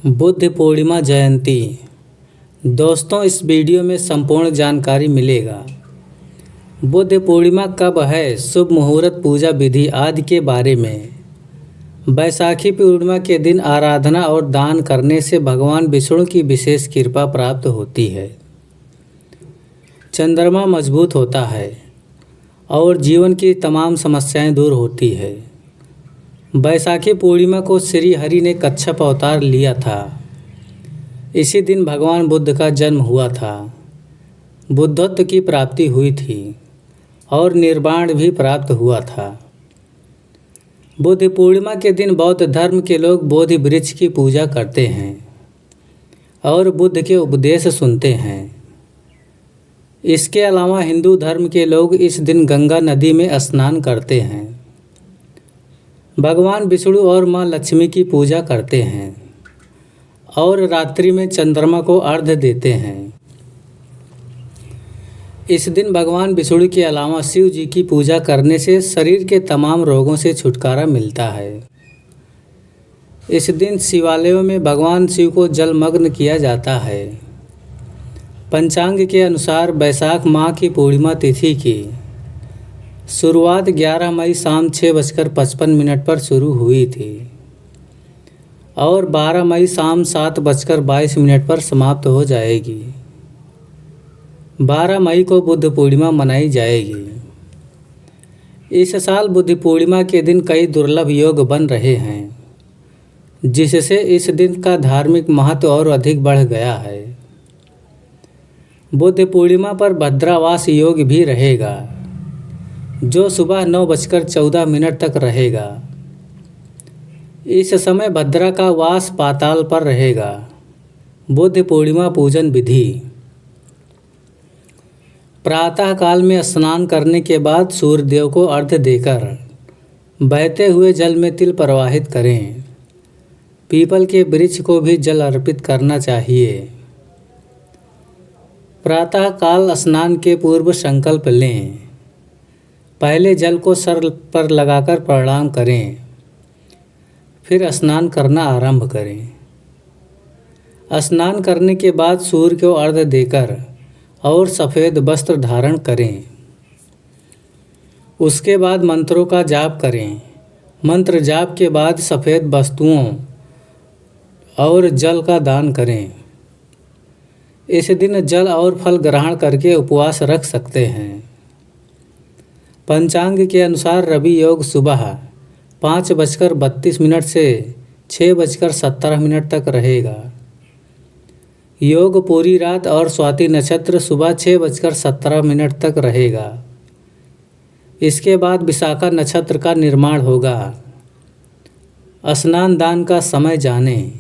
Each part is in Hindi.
बुद्ध पूर्णिमा जयंती। दोस्तों, इस वीडियो में संपूर्ण जानकारी मिलेगा। बुद्ध पूर्णिमा कब है, शुभ मुहूर्त, पूजा विधि आदि के बारे में। बैसाखी पूर्णिमा के दिन आराधना और दान करने से भगवान विष्णु की विशेष कृपा प्राप्त होती है। चंद्रमा मजबूत होता है और जीवन की तमाम समस्याएं दूर होती है। बैसाखी पूर्णिमा को श्री हरि ने कच्छप अवतार लिया था। इसी दिन भगवान बुद्ध का जन्म हुआ था। बुद्धत्व की प्राप्ति हुई थी और निर्वाण भी प्राप्त हुआ था। बुद्ध पूर्णिमा के दिन बौद्ध धर्म के लोग बोधि वृक्ष की पूजा करते हैं और बुद्ध के उपदेश सुनते हैं। इसके अलावा हिंदू धर्म के लोग इस दिन गंगा नदी में स्नान करते हैं। भगवान विष्णु और माँ लक्ष्मी की पूजा करते हैं और रात्रि में चंद्रमा को अर्घ्य देते हैं। इस दिन भगवान विष्णु के अलावा शिव जी की पूजा करने से शरीर के तमाम रोगों से छुटकारा मिलता है। इस दिन शिवालयों में भगवान शिव को जलमग्न किया जाता है। पंचांग के अनुसार बैसाख माह की पूर्णिमा तिथि की शुरुआत 11 मई शाम 6:55 पर शुरू हुई थी और 12 मई शाम 7:22 पर समाप्त हो जाएगी। 12 मई को बुद्ध पूर्णिमा मनाई जाएगी। इस साल बुद्ध पूर्णिमा के दिन कई दुर्लभ योग बन रहे हैं, जिससे इस दिन का धार्मिक महत्व और अधिक बढ़ गया है। बुद्ध पूर्णिमा पर भद्रावास योग भी रहेगा, जो सुबह 9:14 तक रहेगा। इस समय भद्रा का वास पाताल पर रहेगा। बुद्ध पूर्णिमा पूजन विधि। प्रातः काल में स्नान करने के बाद सूर्यदेव को अर्घ्य देकर बहते हुए जल में तिल प्रवाहित करें। पीपल के वृक्ष को भी जल अर्पित करना चाहिए। प्रातः काल स्नान के पूर्व संकल्प लें। पहले जल को सर पर लगाकर प्रणाम करें, फिर स्नान करना आरंभ करें। स्नान करने के बाद सूर्य को अर्घ्य देकर और सफ़ेद वस्त्र धारण करें। उसके बाद मंत्रों का जाप करें। मंत्र जाप के बाद सफ़ेद वस्तुओं और जल का दान करें। इस दिन जल और फल ग्रहण करके उपवास रख सकते हैं। पंचांग के अनुसार रवि योग सुबह 5:32 से 6:17 तक रहेगा। योग पूरी रात और स्वाति नक्षत्र सुबह 6:17 तक रहेगा। इसके बाद विशाखा नक्षत्र का निर्माण होगा। स्नान दान का समय जानें।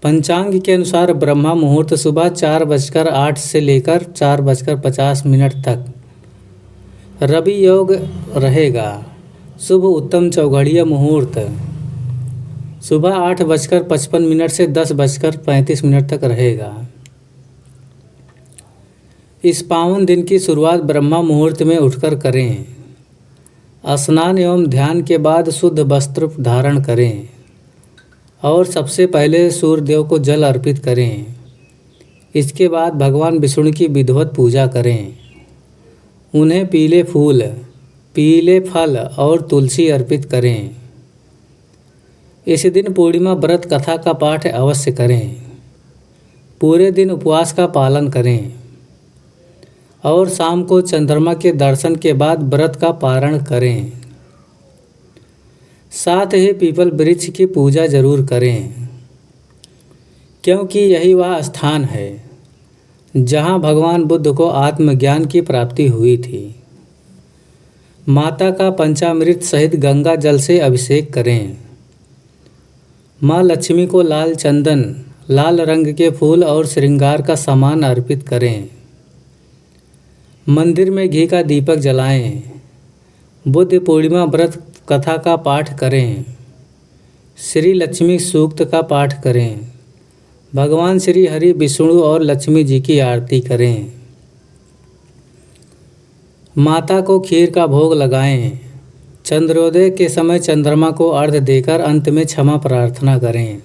पंचांग के अनुसार ब्रह्मा मुहूर्त सुबह 4:08 से लेकर 4:50 तक। रवि योग रहेगा। शुभ उत्तम चौघड़िया मुहूर्त सुबह 8:55 से 10:35 तक रहेगा। इस पावन दिन की शुरुआत ब्रह्मा मुहूर्त में उठकर करें। स्नान एवं ध्यान के बाद शुद्ध वस्त्र धारण करें और सबसे पहले सूर्यदेव को जल अर्पित करें। इसके बाद भगवान विष्णु की विधिवत पूजा करें। उन्हें पीले फूल, पीले फल और तुलसी अर्पित करें। इस दिन पूर्णिमा व्रत कथा का पाठ अवश्य करें। पूरे दिन उपवास का पालन करें और शाम को चंद्रमा के दर्शन के बाद व्रत का पारण करें। साथ ही पीपल वृक्ष की पूजा जरूर करें, क्योंकि यही वह स्थान है जहाँ भगवान बुद्ध को आत्मज्ञान की प्राप्ति हुई थी। माता का पंचामृत सहित गंगा जल से अभिषेक करें। माँ लक्ष्मी को लाल चंदन, लाल रंग के फूल और श्रृंगार का सामान अर्पित करें। मंदिर में घी का दीपक जलाएं। बुद्ध पूर्णिमा व्रत कथा का पाठ करें। श्री लक्ष्मी सूक्त का पाठ करें। भगवान श्री हरि, विष्णु और लक्ष्मी जी की आरती करें। माता को खीर का भोग लगाएं। चंद्रोदय के समय चंद्रमा को अर्घ्य देकर अंत में क्षमा प्रार्थना करें।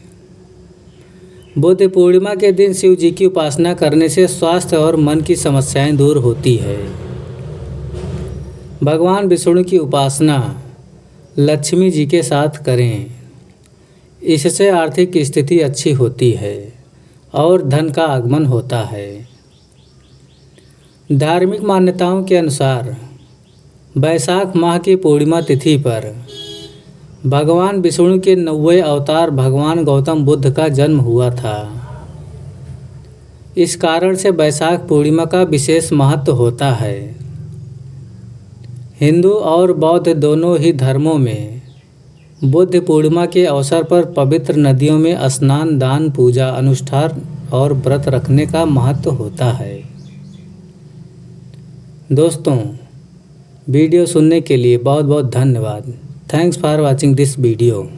बुद्ध पूर्णिमा के दिन शिव जी की उपासना करने से स्वास्थ्य और मन की समस्याएं दूर होती है। भगवान विष्णु की उपासना लक्ष्मी जी के साथ करें। इससे आर्थिक स्थिति अच्छी होती है और धन का आगमन होता है। धार्मिक मान्यताओं के अनुसार वैशाख माह की पूर्णिमा तिथि पर भगवान विष्णु के 90वें अवतार भगवान गौतम बुद्ध का जन्म हुआ था। इस कारण से वैशाख पूर्णिमा का विशेष महत्व होता है। हिंदू और बौद्ध दोनों ही धर्मों में बुद्ध पूर्णिमा के अवसर पर पवित्र नदियों में स्नान, दान, पूजा, अनुष्ठान और व्रत रखने का महत्व होता है। दोस्तों, वीडियो सुनने के लिए बहुत बहुत धन्यवाद। Thanks for watching this video.